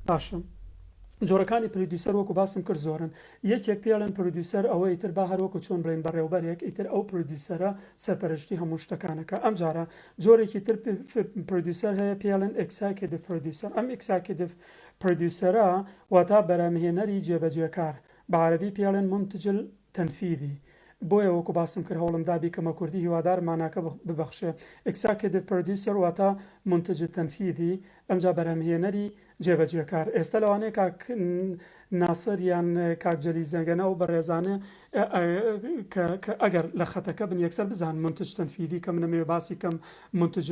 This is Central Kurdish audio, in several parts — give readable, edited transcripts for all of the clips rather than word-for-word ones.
باشم جۆرەکانی پرۆدیوسەر وەکو باسم کرد زۆرن یەکێک پێڵێن پرۆدیوسەر ئەوەی تر با هەروەکو چۆن بڵێن بەڕێوەبەرێک ئیتر ئەو پرۆدیوسەرە سەرپەرشتی هەموو شتەکانەکە ئەم جارە جۆرێکی تر پرۆدیوسەر هەیە پێڵێن ئێکساکتیڤ پرۆدیوسەر ئەم ئێکساکتیڤ پرۆدیوسەرە واتە بەرهەمهێنەری جێبەجێکار بە عەرەبی پێڵێن منتج تەنفیذی بۆیە وەکو باسم کرد هەوڵم دابی کەمە کوردی هیوادار ماناکە ببەخشێ ئێکساکتیڤ پرۆدیوسەر واتە منتج تەنفیذی ئەمجا بەرهەمهێنەری جێبەجێکار ئێستا لەوانەیە کاک ناسر یان کاک جەلی زەنگەنە و بەڕێزانە کە ئەگەر لە خەتەکە بن یەکسەر بزان منتج تەنفیذی کە منەمێ باسی کەم منتج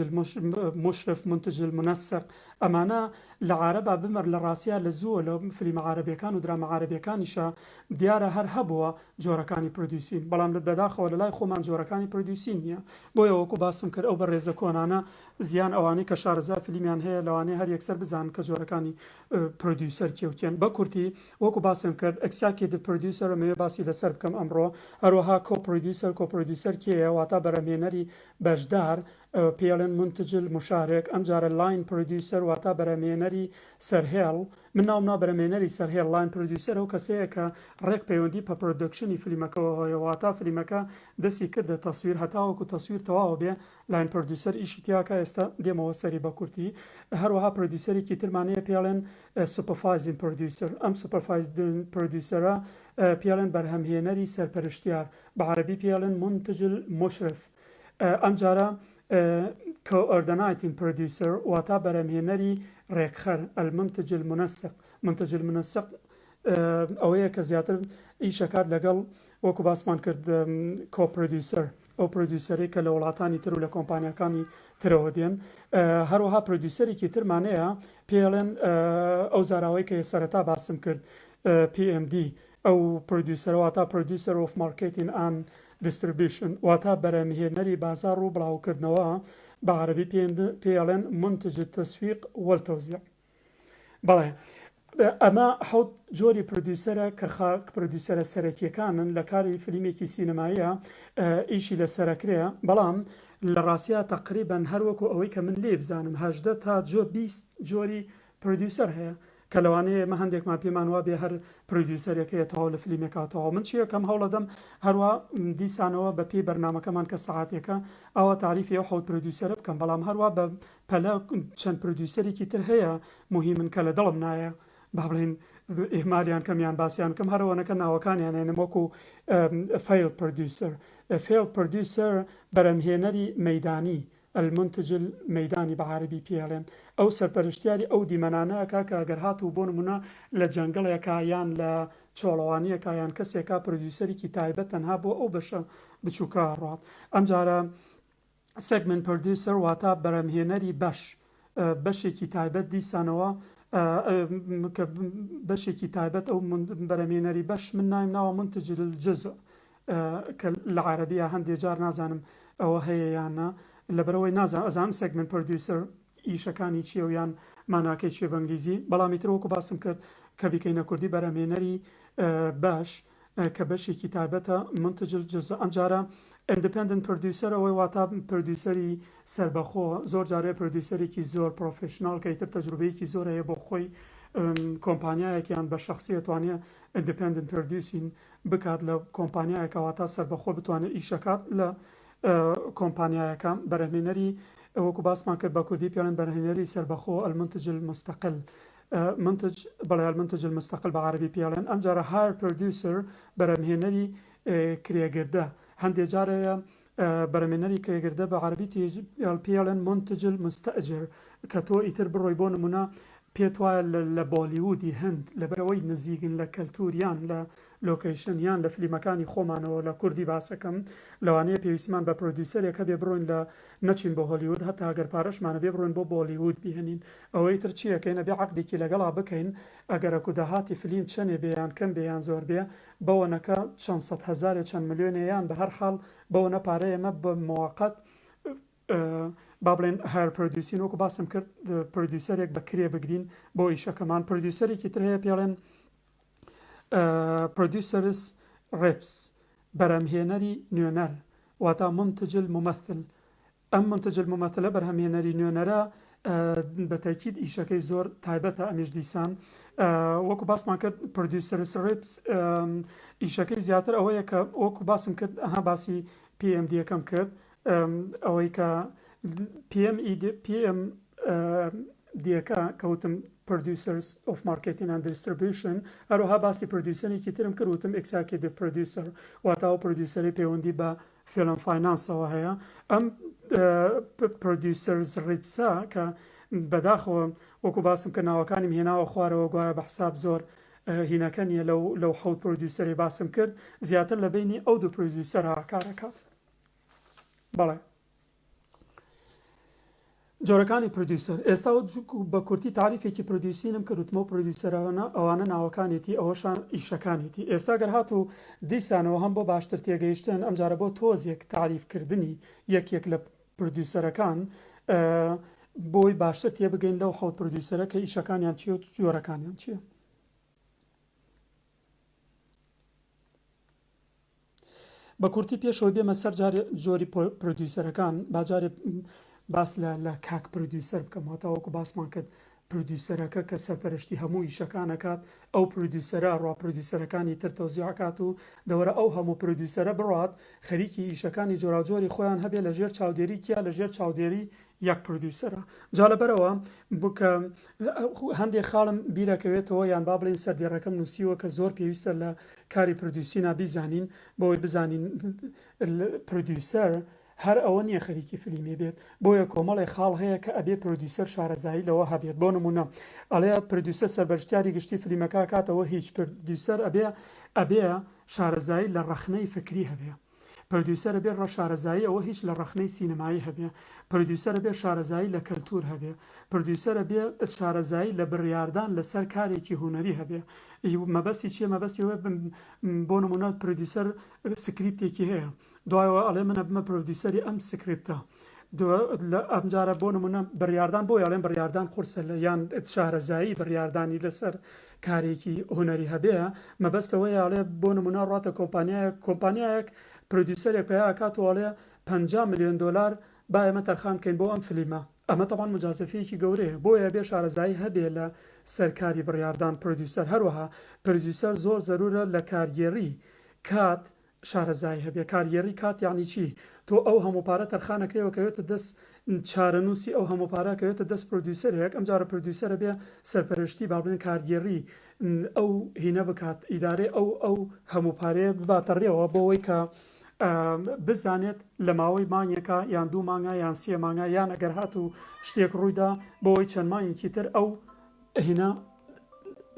مشرف منتج المنسق ئەمانە لە عارەبا بمەر لە ڕاستیە لە زووە لە فیلمە عارەبیەکان و دراما عارەبیەکانیشە دیارە هەر هەبووە جۆرەکانی پرۆدیوسین بەڵام لە بەداخەوە لە لای خۆمان جۆرەکانی پرۆدیوسین نییە بۆیە وەکو باسم کرد ئەو بەڕێزە کۆنانە زیان ئەوانەی کە شارەزا فیلمیان هەیە لەوانەیە هەر یەکسەر بزان کە جۆرەکانی پرۆدیوسەر کێوتێن بە کورتی وەکو باسم کرد ئەکساکتیڤ پرۆدیوسەر مەوێ باسی لەسەر بکەم ئەمڕۆ هەروەها کۆپرۆدیوسەر کێیە واتە بەرهەمهێنەری بەشدار پێڵێن منتج المشارک ئەم جارە لاین پرۆدیوسەر واتە بەرهەمهێنەری سەرهێڵ من ناومنا بەرهەمهێنەری سەرهێڵ لاین پرۆدیوسەر ئەو کەسەیە کە ڕێک پەیوەندی بە پرۆدەکشنی فیلمەکەەوە هەیە واتە فیلمەکە دەستی کردە تەسویر هەتاوەکو تەسویر تەواوە بێ لاین پرۆدیوسەر ئیشی تیاکە ئێستا دێمەوە سەری بە کورتی هەروەها پرۆدیوسەرێکی ترمانەیە پێڵێن سوپەرڤایزینگ پرۆدیوسەر ئەم سوپەرڤایزینگ پرۆدیوسەرە پێڵێن بەرهەمهێنەری سەرپەرشتیار بە عەرەبی پێڵێن منتج مشرف ئەم جارە coordinating producer واتە بەرهەمهێنەری ڕێکخەر المنتج المنسق منتج المنسق ئەوەیە کە زیاتر ئیشەکات لەگەڵ وەکو باسمان کرد کۆپرۆدیوسەر ئەو پرۆدیوسەرێک کە لە وڵاتانی تر و لە کۆمپانیەکانی ترەوە دێن هەروەها پرۆدیوسەرێکی ترمانەیە پێڵێن ئەو زاراوەی کە سەرەتا باسم کرد PMD ئەو پرۆدیوسەر واتە پرۆدیوسەر ئۆف مارکتینگ ئەند دیستریبیوشن واتە بەرهەمهێنەری بازار و بڵاوکردنەوە بە عەرەبی پێڵێن منتج التەسویق والتەوزیع بەڵێ ئەمە حەوت جۆری پرۆدیوسەرە کە پرۆدیوسەرە سەرەکیەکانن لە کاری فیلمێکی سینەماییە ئیشی لە سەرەکرەیە بەڵام لە ڕاستیە تەقریبەن هەروەکو ئەوەی کە من لێ بزانم 18 تا 20 جۆری پرۆدیوسەر هەیە کە لەوانەیە ئێمە هەندێکمان پێمان وا بێ هەر پرۆدیوسەرێکەیە تەواو لە فیلمێکاتەوە من چیە کەم هەوڵەدەم هەروە دیسانەوە بە پێی بەرنامەکەمان کە سەعاتێکە ئەوە تاریفی ئەو حەوت پرۆدیوسەرە بکەم بەڵام هەروە بە پەلە چەند پرۆدیوسەرێکی تر هەیە مهمن کە لە دڵم نایە با بڵێن ئێمالیان کەمیان باسییان کەم هەروەنەکە ناوەکانیان هێنم وەکو فیل پرۆدیوسەر بەرهەمهێنەری مەیدانی المنتج المەیدانی بە عەرەبی پێڵێن ئەو سەرپەرشتیاری ئەو دیمەنانەکە کە ئەگەر هاتوو بۆ نمونە لە جەنگەڵێکە یان لە چۆڵەوانیەکە یان کەسێکە پرۆدیوسەرێکی تایبەت تەنها بۆ ئەو بەشە بچووکە ڕات ئەم جارە سێگمنت پرۆدیوسەر واتە بەرهەمهێنەری بەشێکی تایبەت دیسانەوە بەشێکی تایبەت ئەو بەرهەمهێنەری بەش من نایم ناوە منتج الجزء کە لە عەرەبیە هەندێک جار نازانم ئەوە هەیە یانە لەبەرەوەی نازان ئەزانم سێگمنت پرۆدیوسەر ئیشەکانی چیە و یان ماناکەی چیە بەنگلیزی بەڵامی تر وەکو باسم کرد کە بیکەینە کوردی بەرهەمهێنەری باش کە بەشێکی تایبەتە منتج الجزء ئەم جارە ئیندیپندنت پرۆدیوسەر ئەوەی واتە پرۆدیوسەری سەربەخۆ زۆر جارێ پرۆدیوسەرێکی زۆر پرۆفێشناڵ کە ئیتر تەجروبەیەکی زۆر هەیە بۆ خۆی کۆمپانیایەکیان بە شخصی توانێت ئیندیپندنت پرۆدیوسینگ بکات لە کۆمپانیایەکە واتە سەربەخۆ بتوانێت ئیشەکات لە کۆمپانیایەکە بەرهەمهێنەری وەکو باسمان کرد بە کوردی پێڵێن بەرهەمهێنەری سەربەخۆ المنتج المستقل المنتج المستقل بە عەرەبی پێڵێن ئەم جارە هایر پرۆدیوسەر بەرهەمهێنەری کرێگردە هەندێک جارەیە بەرهەمهێنەری کرێگردە بە عەرەبی پێڵێن منتج المستەئجر کە تۆ ئیتر بڕۆی بۆ نمونە پێت وایە لە بۆلیوودی هەند لەبەرەوەی نزیکن لە کەلتوریان لە لۆکەیشنیان لە فیلمەکانی خۆمانەوە لە کوردی باسەکەم لەوانەیە پێویستمان بە پرۆدیوسەرێکە بێ بڕۆین لە نەچین بۆ هۆلیوود هەتا ئەگەر پارەشمانە بێ بڕۆین بۆ بۆلیوود بهێنین ئەوەی تر چیەکەینە بێ عەقدێکی لەگەڵا بکەین ئەگەرەکو داهاتی فیلم چەندێ بێیان کەم بێیان زۆر بێ بەوەنەکە چەند سەد هەزارێ چەند ملیۆنێیان بە هەر حاڵ بەوەنە پارەی ئەمە بە موقەت با بڵێن هایر پرۆدیوسین وەکو باسم کرد پرۆدیوسەرێک بەکرێ بگرین بۆ ئیشەکەمان پرۆدیوسەرێکی تر هەیە پێڵێن پرۆدیوسەرس ڕێپس بەرهەمهێنەری نوێنەر واتە منتج الممثل ئەم منتج الممثلە بەرهەمهێنەری نوێنەرە بە تاکید ئیشەکەی زۆر تایبەتە ئەمیش دیسان وەکو باسمان کرد پرۆدیوسەر ریپس ئیشەکەی زیاتر ئەوەیە کە وەکو باسم کرد ئەها باسی PMD یەکەم کرد ئەوەی کە PM دیەکە کەوتم Producers of Marketing and Distribution هەروەها باسی پرۆدیوسەرێکی ترم کردوتم Executive Producer واتاوە پرۆدیوسەری پەیوەندی بە فیلم فاینانسەوە هەیە ئەم پرۆدیوسەرز ریپسە کە بەداخەوە وەکو باسم کە ناوەکانیم هێناوە خوارەوە گوایە بە حساب زۆر هینەکە نیە لەو حەوت پرۆدیوسەری باسم کرد زیاتر لە بینی ئەو دوو پرۆدیوسەرە کارەکە بەڵێ جۆرەکانی پرۆدیوسەر ئێستا بە کورتی تعریفێکی پرۆدیوسینم کردوتمە پرۆدیوسەرانە ئەوانە ناوەکانێتی ئەوەشان ئیشەکانێتی ئێستا گەر هاتوو دیسانەوە هەم بۆ باشتر تێگەیشتن ئەم جارە بۆ تۆزێک تعریفکردنی یەکێک لە پرۆدیوسەرەکان بۆی باشتر تێبگەین لەو حەوت پرۆدیوسەرە کە ئیشەکانیان چیە و جۆرەکانیان چییە بە کورتی پێشەوە بێمە سەر جۆری پرۆدیوسەرەکان باجارێ باس لە کاک پرۆدیوسەر بکەم هاتاوەکو باسمان کرد پرۆدیوسەرەکە کە سەرپەرشتی هەموو ئیشەکانەکات ئەو پرۆدیوسەرە ڕوا پرۆدیوسەرەکانی تر تەوزیعکات و دەوەرە ئەو هەموو پرۆدیوسەرە بڕات خەریکی ئیشەکانی جۆراجۆری خۆیان هەبێ لە ژێر چاودێری کیا لە ژێر چاودێری یەک پرۆدیوسەرە جا لەبەرەوە بکە هەندێک خاڵم بیرەکەوێتەوە یان با بڵێن سەردێڕەکەم نووسیوە کە زۆر پێویستە لە کاری پرۆدیوسینا بیزانین بۆی بزانین پرۆدیوسەر هەر ئەوە نییە خەریکی فیلمی بێت بۆیە کۆمەڵی خاڵ هەیە کە ئەبێ پرۆدیوسەر شارەزایی لەوە هەبێت بۆ نمونە ئەڵێ پرۆدیوسەر سەربەرشتیاری گشتی فیلمەکە کاتەوە هیچ پرۆدیوسەر ئەبێ شارەزایی لە ڕەخنەی فکری هەبێ پرۆدیوسەر بێ شارەزایی ئەوە هیچ لە ڕەخنەی سینەمایی هەبێ پرۆدیوسەر بێ شارەزایی لە کەلتور هەبێ پرۆدیوسەر بێ شارەزایی لە بڕیاردان لەسەر کارێکی هونەری هەبێ مەبەستی چیە مەبەستیەوە بۆ نمونە پرۆدیوسەر سکریپتێکی هەیە دوایەوە ئەڵێ منە بمە پرۆدیوسەری ئەم سکریپتە ئەمجارە بۆ نمونە بڕیاردان بۆ یاڵێن بڕیاردان قورسە لە یان شارەزایی بڕیاردانی لەسەر کارێکی هونەری هەبێ مەبەستەوە یاڵێ بۆ نمونە ڕاتە کۆمپانیایەک پرۆدیوسەرێک پێیا کاتوەڵێ 50 میلیۆن دلار با ئێمە تەرخان بکەین بۆ ئەم فیلمە ئەمە تەوان مجازفەیەکی گەورەیە بۆیە بێ شارەزایی هەبێ لە سەرکاری بڕیاردان پرۆدیوسەر هەروەها پرۆدیوسەر زۆر زەرورە لە کارگێڕی کات شارەزایی هەبێ کارگێڕی کات یعنی چی تۆ ئەو هەموو پارە تەرخانەکەیەوە کەوێتە دەست چارەنووسی ئەو هەموو پارە کەوێتە دەست پرۆدیوسەرێک ئەم جارە پرۆدیوسەرە بێ سەرپەرشتی با بڵێن کارگێڕی ئەو هینە بکات ئیدارێ ئەو هەموو پارەیە بباتە ڕێەوە بۆەوەی کە بزانێت لە ماوەی مانگێکە یان 2 مانگە یان 3 مانگە یان ئەگەر هاتوو شتێک ڕوویدا بۆەوەی چەند مانگێکی تر ئەو هینە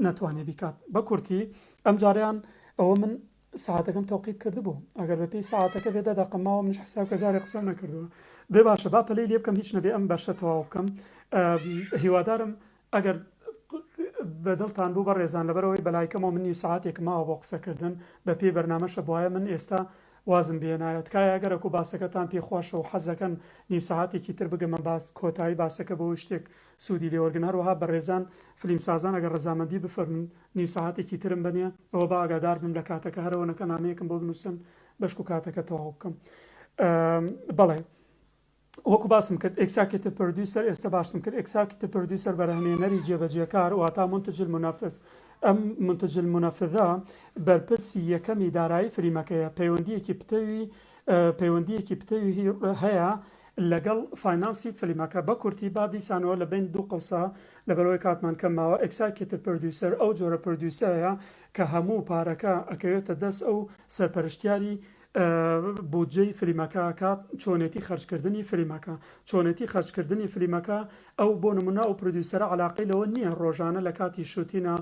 نەتوانێت بیکات بە کورتی ئەم جاریان ئەوە من ساعتەکەم تەوقیت کردبوو ئەگەر بەپێی ساعتەکە بێدە دەقەماوە منش حساب کە جارێک قسە نەکردووە بێ باشە با پەلەی لێ بکەم هیچ نەبێ ئەم بەشە تەواو بکەم هیوادارم ئەگەر بەدڵتان بوو بە ڕێزان لەبەرەوەی بەلایکەمەوە من ساعتێک ماوە بۆ قسەکردن بە پێی بەرنامەشە بواە من ئێستا وازم بێنایەت کایە ئەگەرەکو باسەکەتان پێخواشە و حەزەکەن نی ساعتێکی تر بگەمە باس کۆتایی باسەکە بۆ شتێک سوودی لێوەرگن هەروەها بە ڕێزان فیلمسازان ئەگەر ڕەزامەندی بفەرمن نی ساعتێکی ترم بنێ ئەوە با ئاگادار بم لە کاتەکە هەرەوەنەکە نامەیەکم بۆ بنووسن بەشک و کاتەکە تەواو بکەم بەڵێ وەکو باسم کرد ئێکساکێتە پرۆدیوسەر ئێستا باشتم کرد ئێکساکێتە پرۆدیوسەر بەرهەمهێنەری جێبەجێکار واتا منتج المنافس ئەم منتج المنافذە بەرپرسی یەکەمی دارایی فیلمەکەیە پەیوەندیەکی پتەوی هەیە لەگەڵ فاینانسی فیلمەکە بە کورتی با دیسانەوە لە بین دوو قەوسا لەبەرەوەی کاتمان کەماوە ئێکساکێتە پرۆدیوسەر ئەو جۆرە پرۆدیوسەرە کە هەموو پارەکە ئەکەوێتە دەست ئەو سەرپەرشتیاری بودجەی فیلمەکە کات چۆنیەتی خەرجکردنی فیلمەکە چۆنیەتی خەرجکردنی فیلمەکە ئەو بۆ نمونە ئەو پرۆدیوسەرە علاقەی لەوە نییە ڕۆژانە لە کاتی شوتینە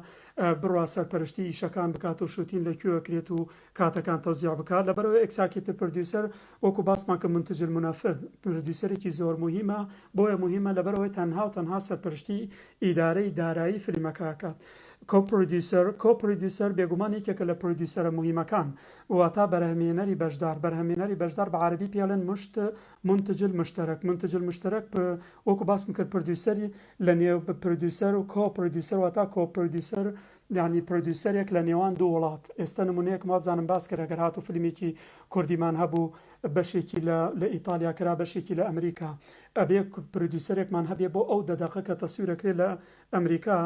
بڕوا سەرپەرشتی ئیشەکان بکات و شوتین لەکوێکرێت و کاتەکان تەوزیع بکات لەبەرەوەی ئێکساکێتە پرۆدیوسەر وەکو باسمان کە منتج المنافذ پرۆدیوسەرێکی زۆر مهمە بۆیە مهمە لەبەرەوەی تەنها و تەنها سەرپەرشتی ئیدارەی دارایی فیلمەکە کات کۆپرودیوسەر بێگومان یەکێکە لە پرۆدیوسەرە مهمەکان واتە بەرهەمهێنەری بەشدار بە عەربی پێڵێن منتجل مشتەرەک وەکو باسم کرد پرۆدیوسەری لە نێو پرۆدیوسەر و کۆپرۆدیوسەر واتە کۆپرۆدیوسەر یعنی پرۆدیوسەرێک لە نێوان دوو وڵات. ئێستا نمونەیەک مابزانم باس کرد ئەگەر هاتوو فیلمێکی کوردیمان هەبوو بەشێکی لە ئیتالیا کرا بەشێکی لە ئەمریکا ئەبێ پرۆدیوسەرێکمان هەبێ بۆ ئەو دەدەقە کە تەسویرەکرێت لە ئەمریکا